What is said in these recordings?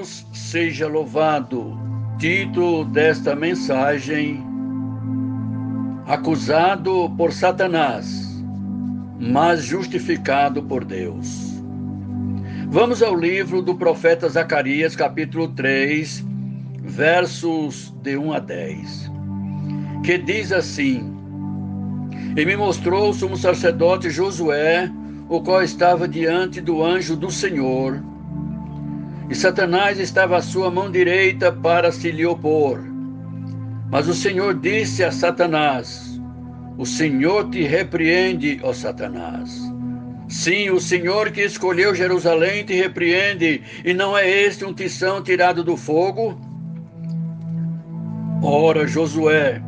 Deus seja louvado. Título desta mensagem: acusado por Satanás, mas justificado por Deus. Vamos ao livro do profeta Zacarias, capítulo 3, versos de 1 a 10, que diz assim: E me mostrou o sumo sacerdote Josué, o qual estava diante do anjo do Senhor, e Satanás estava à sua mão direita para se lhe opor. Mas o Senhor disse a Satanás: O Senhor te repreende, ó Satanás. Sim, o Senhor que escolheu Jerusalém te repreende, e não é este um tição tirado do fogo? Ora, Josué,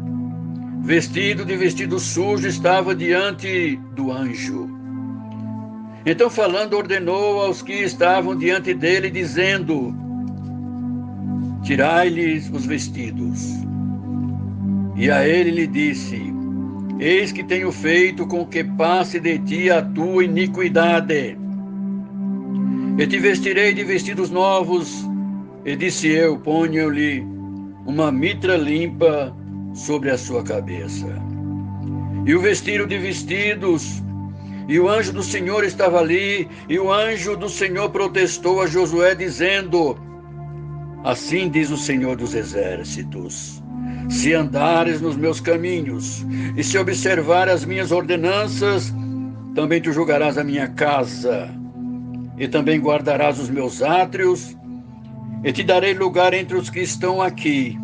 vestido de vestido sujo, estava diante do anjo. Então, falando, ordenou aos que estavam diante dele, dizendo: Tirai-lhes os vestidos. E a ele lhe disse: Eis que tenho feito com que passe de ti a tua iniquidade. E te vestirei de vestidos novos. E disse eu: Ponho-lhe uma mitra limpa sobre a sua cabeça. E o vestiram de vestidos. E o anjo do Senhor estava ali, e o anjo do Senhor protestou a Josué, dizendo: Assim diz o Senhor dos Exércitos: Se andares nos meus caminhos, e se observar as minhas ordenanças, também tu julgarás a minha casa, e também guardarás os meus átrios, e te darei lugar entre os que estão aqui.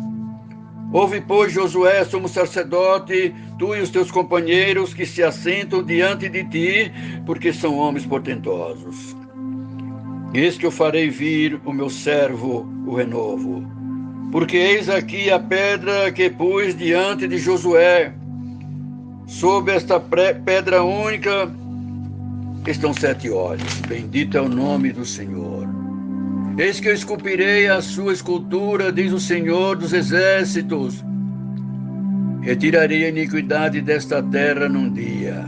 Ouve, pois, Josué, sumo sacerdote, tu e os teus companheiros que se assentam diante de ti, porque são homens portentosos. Eis que eu farei vir o meu servo, o renovo. Porque eis aqui a pedra que pus diante de Josué. Sob esta pedra única estão 7 olhos. Bendito é o nome do Senhor. Eis que eu esculpirei a sua escultura, diz o Senhor dos Exércitos. Retirarei a iniquidade desta terra num dia.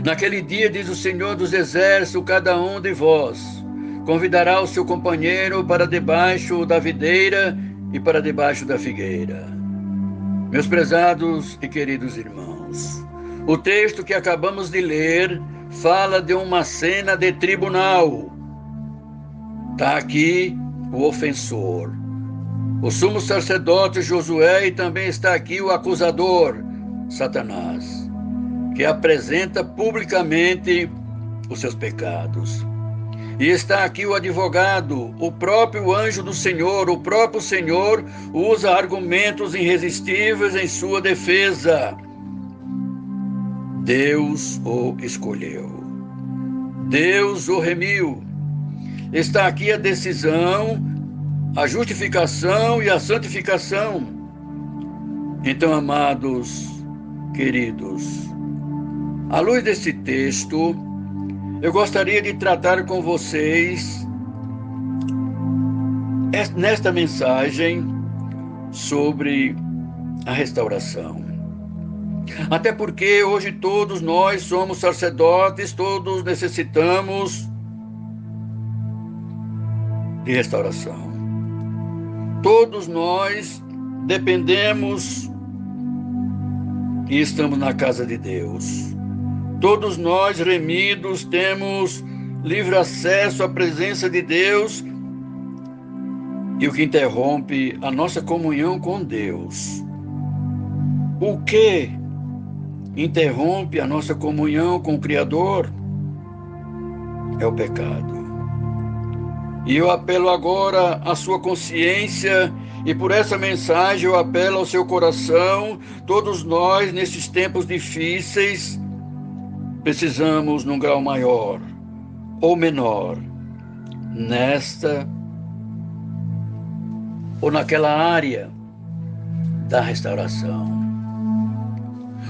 Naquele dia, diz o Senhor dos Exércitos, cada um de vós convidará o seu companheiro para debaixo da videira e para debaixo da figueira. Meus prezados e queridos irmãos, o texto que acabamos de ler fala de uma cena de tribunal. Está aqui o ofensor, o sumo sacerdote Josué, e também está aqui o acusador, Satanás, que apresenta publicamente os seus pecados. E está aqui o advogado, o próprio anjo do Senhor. O próprio Senhor usa argumentos irresistíveis em sua defesa. Deus o escolheu. Deus o remiu. Está aqui a decisão, a justificação e a santificação. Então, amados, queridos, à luz desse texto, eu gostaria de tratar com vocês, nesta mensagem, sobre a restauração. Até porque hoje todos nós somos sacerdotes, todos necessitamos de restauração. Todos nós dependemos e estamos na casa de Deus. Todos nós, remidos, temos livre acesso à presença de Deus, e o que interrompe a nossa comunhão com Deus, o que interrompe a nossa comunhão com o Criador, é o pecado. E eu apelo agora à sua consciência, e por essa mensagem eu apelo ao seu coração. Todos nós, nesses tempos difíceis, precisamos, num grau maior ou menor, nesta ou naquela área da restauração.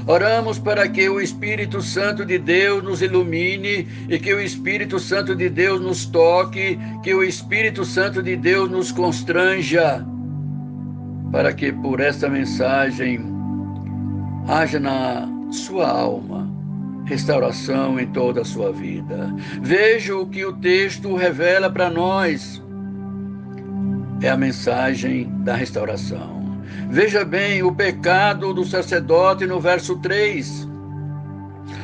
Oramos para que o Espírito Santo de Deus nos ilumine e que o Espírito Santo de Deus nos toque, que o Espírito Santo de Deus nos constranja, para que por esta mensagem haja na sua alma restauração em toda a sua vida. Veja o que o texto revela para nós. é a mensagem da restauração. Veja bem o pecado do sacerdote no verso 3.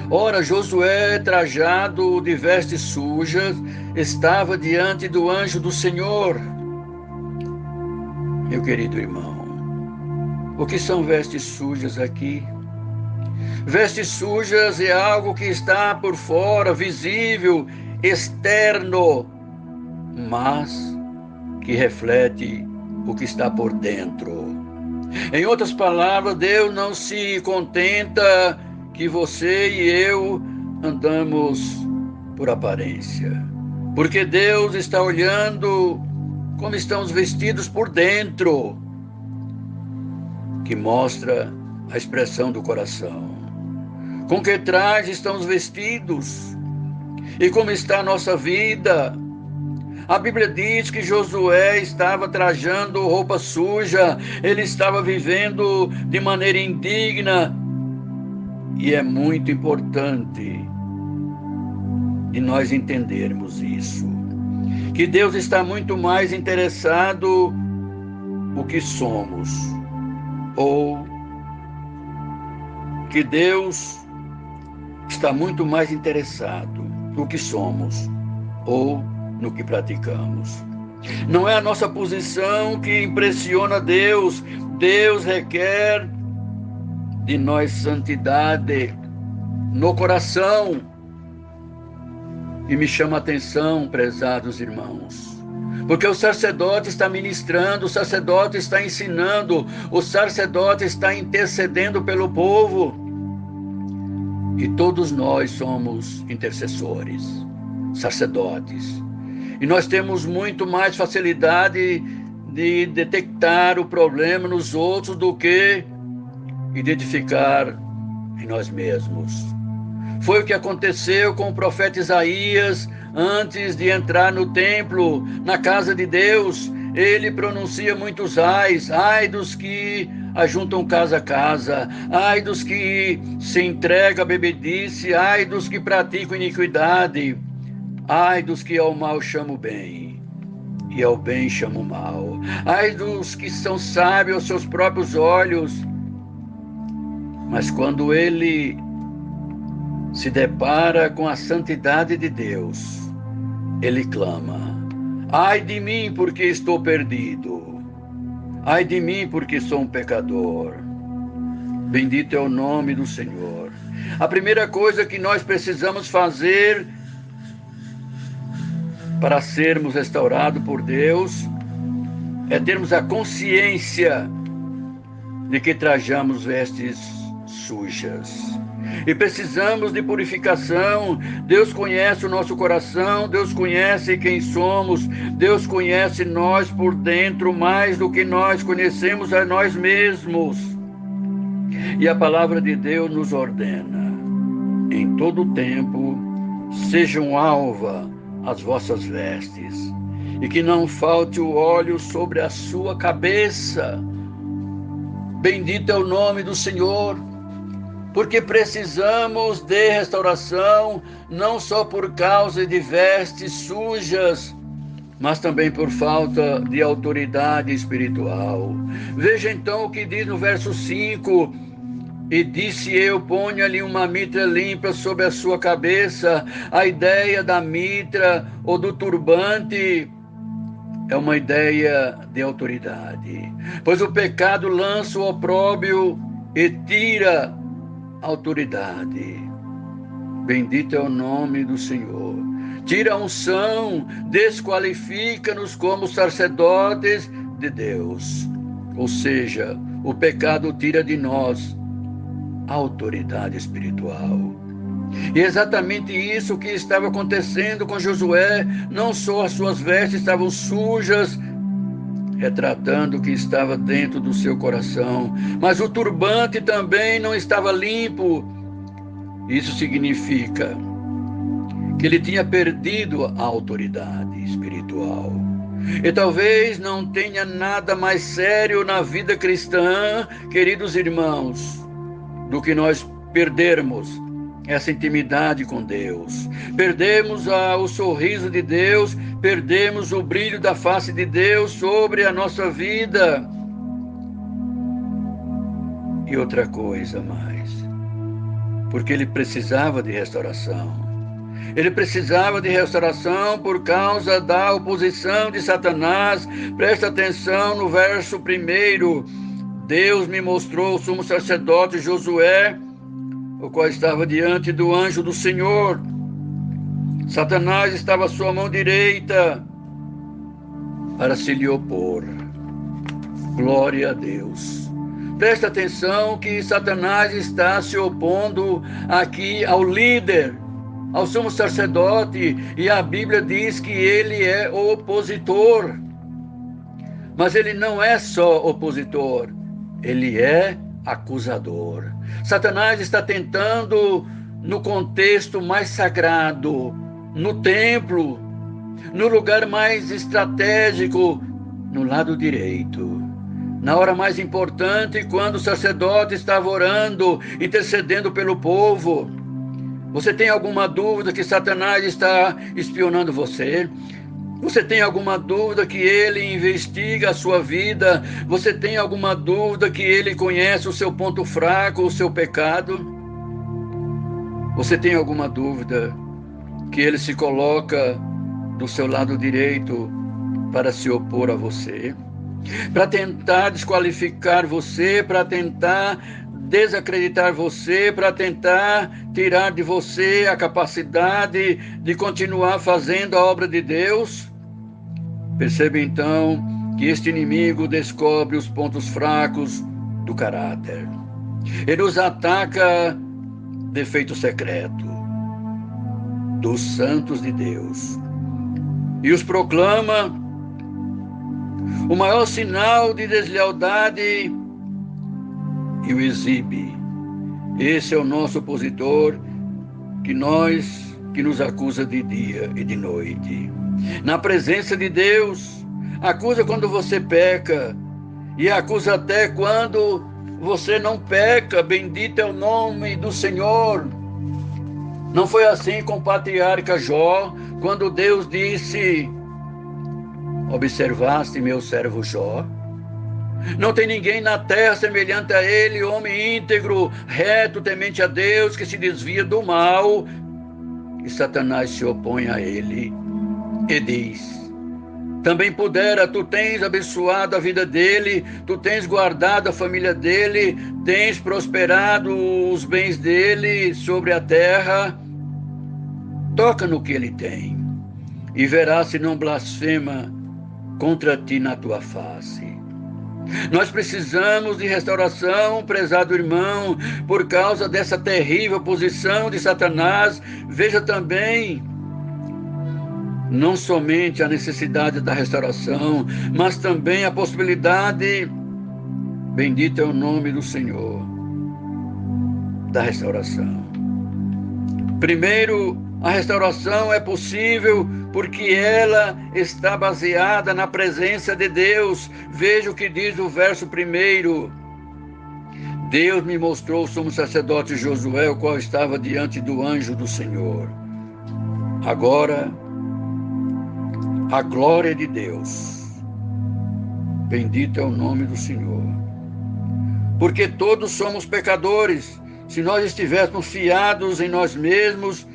Ora, Josué, trajado de vestes sujas, estava diante do anjo do Senhor. Meu querido irmão, o que são vestes sujas aqui? Vestes sujas é algo que está por fora, visível, externo, mas que reflete o que está por dentro. Em outras palavras, Deus não se contenta que você e eu andamos por aparência, porque Deus está olhando como estamos vestidos por dentro, que mostra a expressão do coração. Com que traje estamos vestidos e como está a nossa vida. A Bíblia diz que Josué estava trajando roupa suja, ele estava vivendo de maneira indigna. E é muito importante de nós entendermos isso, que Deus está muito mais interessado no que somos, ou que Deus está muito mais interessado no que somos, ou no que praticamos. Não é a nossa posição que impressiona Deus. Deus requer de nós santidade no coração. E me chama a atenção, prezados irmãos, porque o sacerdote está ministrando, o sacerdote está ensinando, o sacerdote está intercedendo pelo povo. E todos nós somos intercessores, sacerdotes. E nós temos muito mais facilidade de detectar o problema nos outros do que identificar em nós mesmos. Foi o que aconteceu com o profeta Isaías antes de entrar no templo, na casa de Deus. Ele pronuncia muitos ais, ai dos que ajuntam casa a casa, ai dos que se entregam à bebedice, ai dos que praticam iniquidade, ai dos que ao mal chamam bem e ao bem chamam mal, ai dos que são sábios aos seus próprios olhos. Mas quando ele se depara com a santidade de Deus, ele clama: ai de mim, porque estou perdido. Ai de mim, porque sou um pecador. Bendito é o nome do Senhor. A primeira coisa que nós precisamos fazer para sermos restaurados por Deus é termos a consciência de que trajamos vestes sujas. E precisamos de purificação. Deus conhece o nosso coração, Deus conhece quem somos, Deus conhece nós por dentro mais do que nós conhecemos a nós mesmos. E a palavra de Deus nos ordena: em todo tempo sejam alva as vossas vestes, e que não falte o óleo sobre a sua cabeça. Bendito é o nome do Senhor. Porque precisamos de restauração, não só por causa de vestes sujas, mas também por falta de autoridade espiritual. Veja então o que diz no verso 5: e disse eu, ponha-lhe uma mitra limpa sobre a sua cabeça. A ideia da mitra ou do turbante é uma ideia de autoridade, pois o pecado lança o opróbrio e tira autoridade. Bendito é o nome do Senhor. Tira a unção, desqualifica-nos como sacerdotes de Deus. Ou seja, o pecado tira de nós a autoridade espiritual. E é exatamente isso que estava acontecendo com Josué. Não só as suas vestes estavam sujas, retratando o que estava dentro do seu coração, mas o turbante também não estava limpo. Isso significa que ele tinha perdido a autoridade espiritual. E talvez não tenha nada mais sério na vida cristã, queridos irmãos, do que nós perdermos essa intimidade com Deus. Perdemos o sorriso de Deus, perdemos o brilho da face de Deus sobre a nossa vida. E outra coisa mais, porque ele precisava de restauração. Ele precisava de restauração por causa da oposição de Satanás. Presta atenção no verso 1. Deus me mostrou o sumo sacerdote Josué, o qual estava diante do anjo do Senhor. Satanás estava à sua mão direita para se lhe opor. Glória a Deus. Presta atenção que Satanás está se opondo aqui ao líder, ao sumo sacerdote, e a Bíblia diz que ele é opositor. Mas ele não é só opositor, ele é acusador. Satanás está tentando, no contexto mais sagrado, no templo, no lugar mais estratégico, no lado direito, na hora mais importante, quando o sacerdote estava orando, intercedendo pelo povo. Você tem alguma dúvida que Satanás está espionando você? Você tem alguma dúvida que ele investiga a sua vida? Você tem alguma dúvida que ele conhece o seu ponto fraco, o seu pecado? Você tem alguma dúvida que ele se coloca do seu lado direito para se opor a você? Para tentar desqualificar você, para tentar desacreditar você, para tentar tirar de você a capacidade de continuar fazendo a obra de Deus? Perceba então que este inimigo descobre os pontos fracos do caráter. Ele os ataca defeito secreto dos santos de Deus e os proclama o maior sinal de deslealdade e o exibe. Esse é o nosso opositor que nos acusa de dia e de noite. Na presença de Deus, acusa quando você peca e acusa até quando você não peca. Bendito é o nome do Senhor. Não foi assim com o patriarca Jó, quando Deus disse: observaste meu servo Jó? Não tem ninguém na terra semelhante a ele, homem íntegro, reto, temente a Deus, que se desvia do mal. E Satanás se opõe a ele e diz: também pudera, tu tens abençoado a vida dele, tu tens guardado a família dele, tens prosperado os bens dele sobre a terra. Toca no que ele tem e verás se não blasfema contra ti na tua face. Nós precisamos de restauração, prezado irmão, por causa dessa terrível posição de Satanás. Veja também, não somente a necessidade da restauração, mas também a possibilidade, bendito é o nome do Senhor, da restauração. Primeiro, a restauração é possível porque ela está baseada na presença de Deus. Veja o que diz o verso 1. Deus me mostrou o sumo sacerdote Josué, o qual estava diante do anjo do Senhor. Agora, a glória de Deus. Bendito é o nome do Senhor. Porque todos somos pecadores. Se nós estivéssemos fiados em nós mesmos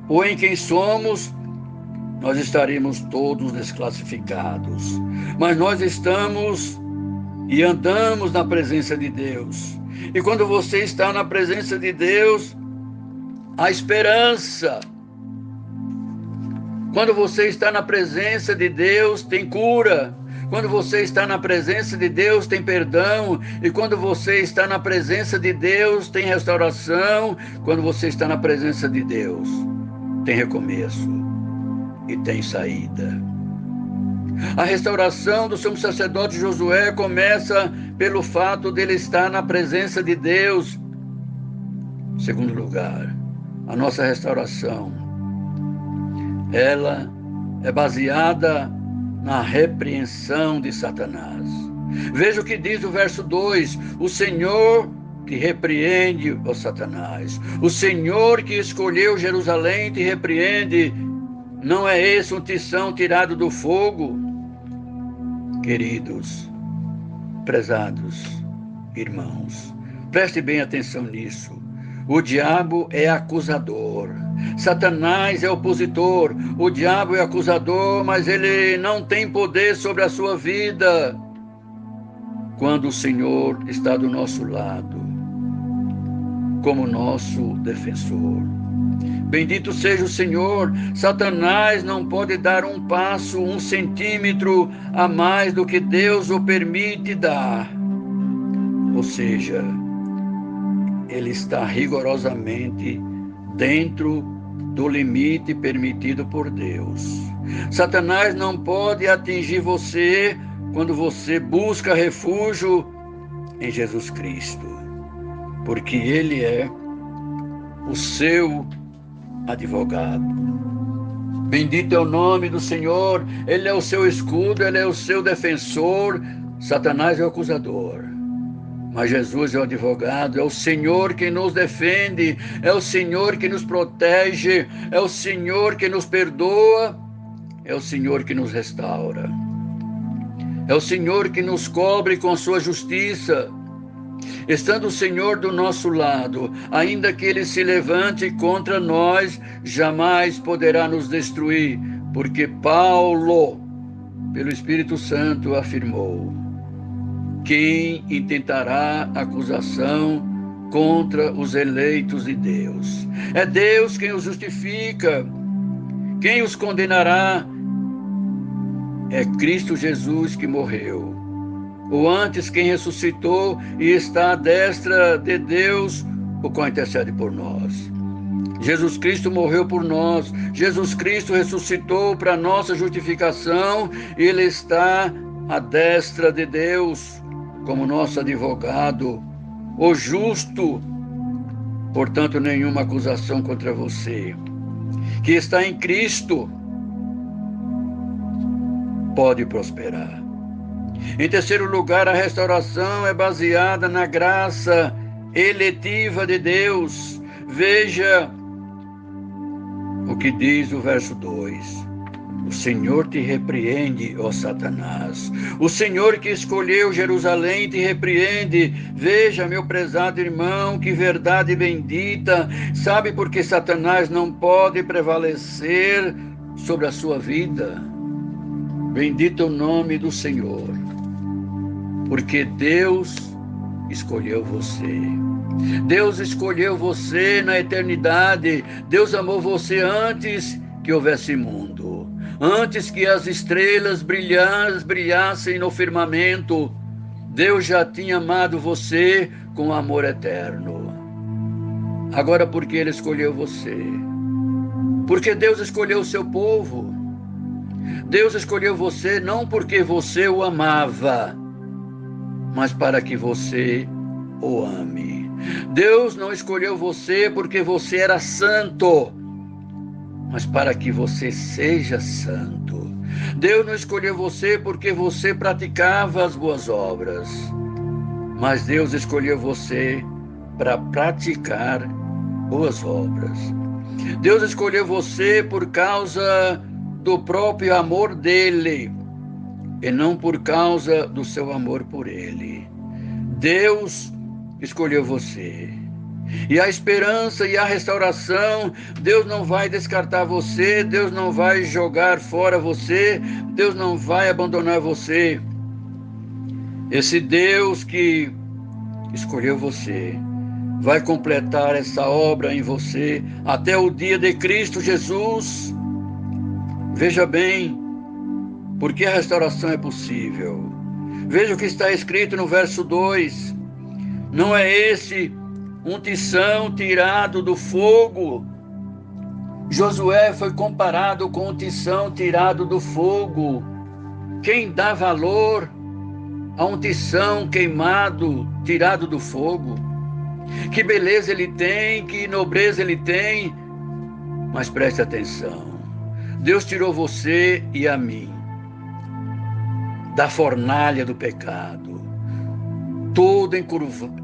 ou em quem somos, nós estaríamos todos desclassificados. Mas nós estamos e andamos na presença de Deus. E quando você está na presença de Deus, há esperança. Quando você está na presença de Deus, tem cura. Quando você está na presença de Deus, tem perdão. E quando você está na presença de Deus, tem restauração. Quando você está na presença de Deus, tem recomeço e tem saída. A restauração do sumo sacerdote Josué começa pelo fato dele estar na presença de Deus. Em segundo lugar, a nossa restauração, ela é baseada na repreensão de Satanás. Veja o que diz o verso 2: o Senhor te repreende, ó Satanás. O Senhor que escolheu Jerusalém te repreende. Não é esse um tição tirado do fogo? Queridos, prezados irmãos, preste bem atenção nisso. O diabo é acusador. Satanás é opositor. O diabo é acusador, mas ele não tem poder sobre a sua vida quando o Senhor está do nosso lado, como nosso defensor. Bendito seja o Senhor. Satanás não pode dar um passo, 1 centímetro a mais do que Deus o permite dar. Ou seja, ele está rigorosamente dentro do limite permitido por Deus. Satanás não pode atingir você quando você busca refúgio em Jesus Cristo, porque Ele é o seu advogado. Bendito é o nome do Senhor. Ele é o seu escudo, Ele é o seu defensor. Satanás é o acusador, mas Jesus é o advogado. É o Senhor que nos defende, é o Senhor que nos protege, é o Senhor que nos perdoa, é o Senhor que nos restaura, é o Senhor que nos cobre com sua justiça. Estando o Senhor do nosso lado, ainda que Ele se levante contra nós, jamais poderá nos destruir, porque Paulo, pelo Espírito Santo, afirmou: quem intentará acusação contra os eleitos de Deus? É Deus quem os justifica. Quem os condenará? É Cristo Jesus que morreu, ou antes quem ressuscitou e está à destra de Deus, o qual intercede por nós. Jesus Cristo morreu por nós, Jesus Cristo ressuscitou para nossa justificação, e Ele está à destra de Deus como nosso advogado, o justo. Portanto, nenhuma acusação contra você que está em Cristo pode prosperar. Em terceiro lugar, a restauração é baseada na graça eletiva de Deus. Veja o que diz o verso 2. O Senhor te repreende, ó Satanás. O Senhor que escolheu Jerusalém te repreende. Veja, meu prezado irmão, que verdade bendita. Sabe por que Satanás não pode prevalecer sobre a sua vida? Bendito é o nome do Senhor, porque Deus escolheu você. Deus escolheu você na eternidade. Deus amou você antes que houvesse mundo, antes que as estrelas brilhassem no firmamento. Deus já tinha amado você com amor eterno. Agora, por que Ele escolheu você? Porque Deus escolheu o seu povo. Deus escolheu você não porque você o amava, mas para que você o ame. Deus não escolheu você porque você era santo, mas para que você seja santo. Deus não escolheu você porque você praticava as boas obras, mas Deus escolheu você para praticar boas obras. Deus escolheu você por causa do próprio amor dele, e não por causa do seu amor por ele. Deus escolheu você. E a esperança e a restauração, Deus não vai descartar você, Deus não vai jogar fora você, Deus não vai abandonar você. Esse Deus que escolheu você vai completar essa obra em você até o dia de Cristo Jesus. Veja bem, porque a restauração é possível. Veja o que está escrito no verso 2. Não é esse um tição tirado do fogo? Josué foi comparado com um tição tirado do fogo. Quem dá valor a um tição queimado, tirado do fogo? Que beleza ele tem, que nobreza ele tem. Mas preste atenção. Deus tirou você e a mim da fornalha do pecado. todo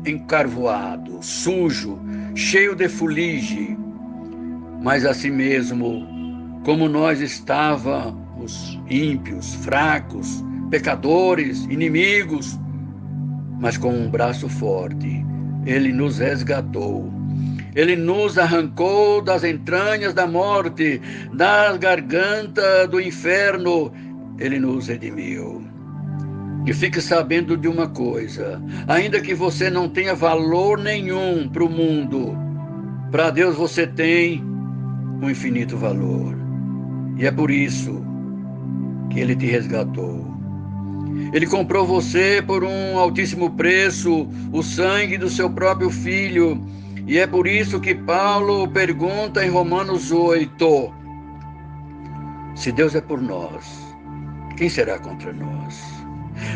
encarvoado, sujo, cheio de fuligem. Mas assim mesmo, como nós estávamos ímpios, fracos, pecadores, inimigos, mas com um braço forte, Ele nos resgatou. Ele nos arrancou das entranhas da morte, da garganta do inferno. Ele nos redimiu. E fique sabendo de uma coisa: ainda que você não tenha valor nenhum para o mundo, para Deus você tem um infinito valor. E é por isso que Ele te resgatou. Ele comprou você por um altíssimo preço, o sangue do seu próprio Filho. E é por isso que Paulo pergunta em Romanos 8, se Deus é por nós, quem será contra nós?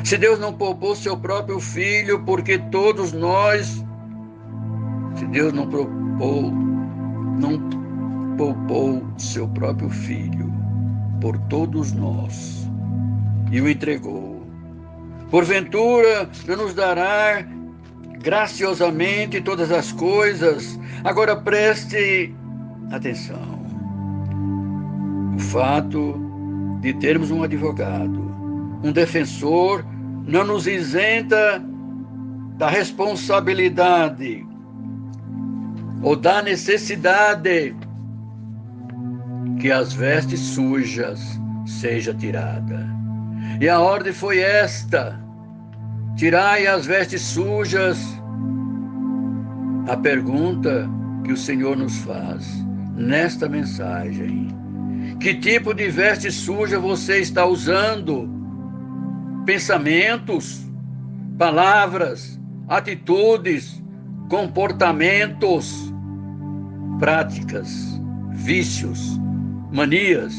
Se Deus não poupou seu próprio Filho, porque todos nós, se Deus não poupou seu próprio Filho por todos nós e o entregou, porventura não nos dará graciosamente todas as coisas? Agora preste atenção. O fato de termos um advogado, um defensor, não nos isenta da responsabilidade ou da necessidade que as vestes sujas sejam tiradas. E a ordem foi esta: tirai as vestes sujas. A pergunta que o Senhor nos faz nesta mensagem: que tipo de veste suja você está usando? Pensamentos, palavras, atitudes, comportamentos, práticas, vícios, manias.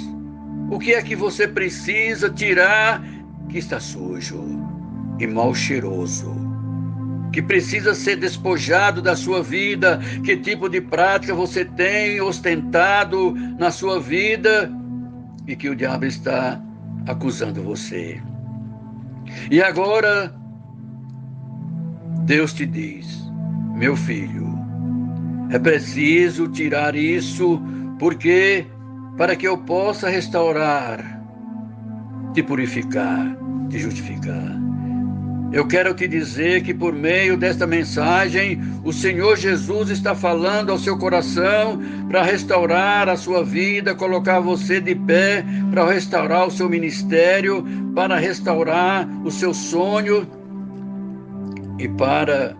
O que é que você precisa tirar que está sujo e mal cheiroso, que precisa ser despojado da sua vida? Que tipo de prática você tem ostentado na sua vida e que o diabo está acusando você? E agora Deus te diz: meu filho, é preciso tirar isso, porque para que eu possa restaurar, te purificar, te justificar. Eu quero te dizer que por meio desta mensagem, o Senhor Jesus está falando ao seu coração para restaurar a sua vida, colocar você de pé, para restaurar o seu ministério, para restaurar o seu sonho e para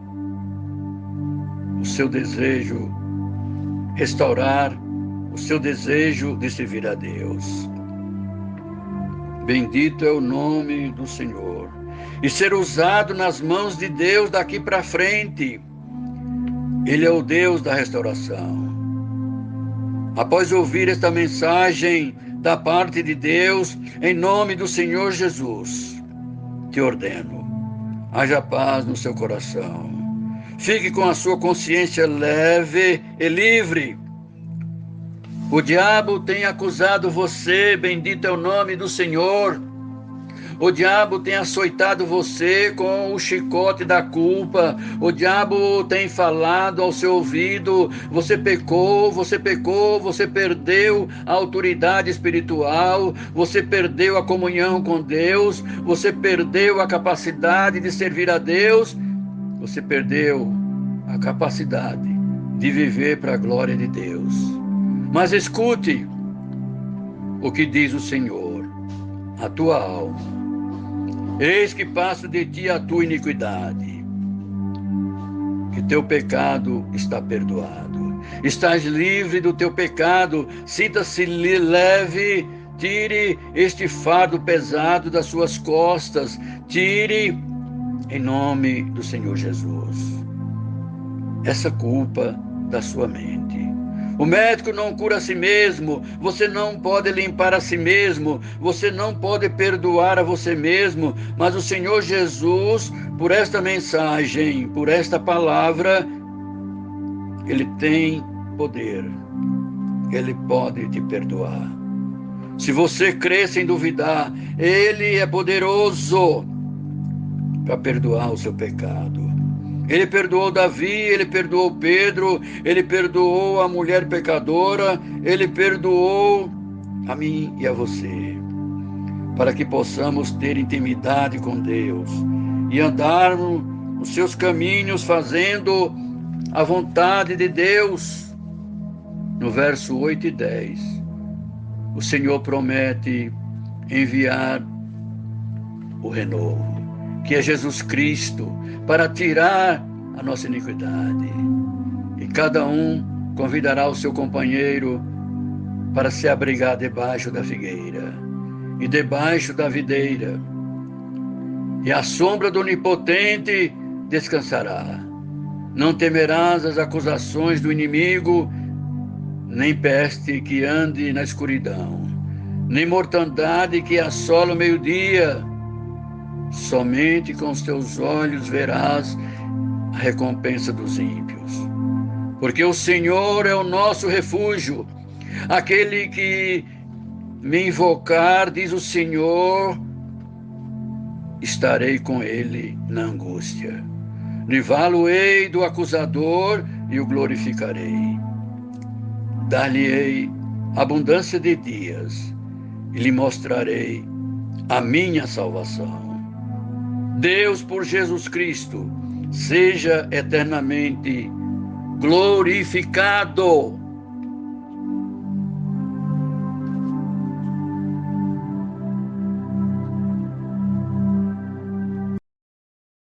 o seu desejo, restaurar o seu desejo de servir a Deus. Bendito é o nome do Senhor. E ser usado nas mãos de Deus daqui para frente. Ele é o Deus da restauração. Após ouvir esta mensagem da parte de Deus, em nome do Senhor Jesus, te ordeno: haja paz no seu coração. Fique com a sua consciência leve e livre. O diabo tem acusado você, bendito é o nome do Senhor. O diabo tem açoitado você com o chicote da culpa. O diabo tem falado ao seu ouvido: você pecou, você pecou, você perdeu a autoridade espiritual, você perdeu a comunhão com Deus, você perdeu a capacidade de servir a Deus, você perdeu a capacidade de viver para a glória de Deus. Mas escute o que diz o Senhor: a tua alma, eis que passo de ti a tua iniquidade, que teu pecado está perdoado. Estás livre do teu pecado, sinta-se leve, tire este fardo pesado das suas costas, tire, em nome do Senhor Jesus, essa culpa da sua mente. O médico não cura a si mesmo, você não pode limpar a si mesmo, você não pode perdoar a você mesmo, mas o Senhor Jesus, por esta mensagem, por esta palavra, Ele tem poder, Ele pode te perdoar. Se você crê sem duvidar, Ele é poderoso para perdoar o seu pecado. Ele perdoou Davi, ele perdoou Pedro, ele perdoou a mulher pecadora, ele perdoou a mim e a você, para que possamos ter intimidade com Deus e andarmos nos seus caminhos fazendo a vontade de Deus. No verso 8 e 10, o Senhor promete enviar o renovo, que é Jesus Cristo, para tirar a nossa iniquidade. E cada um convidará o seu companheiro para se abrigar debaixo da figueira e debaixo da videira, e à sombra do Onipotente descansará. Não temerás as acusações do inimigo, nem peste que ande na escuridão, nem mortandade que assola o meio-dia. Somente com os teus olhos verás a recompensa dos ímpios. Porque o Senhor é o nosso refúgio. Aquele que me invocar, diz o Senhor, estarei com ele na angústia. Livrá-lo-ei do acusador e o glorificarei. Dar-lhe-ei abundância de dias e lhe mostrarei a minha salvação. Deus, por Jesus Cristo, seja eternamente glorificado.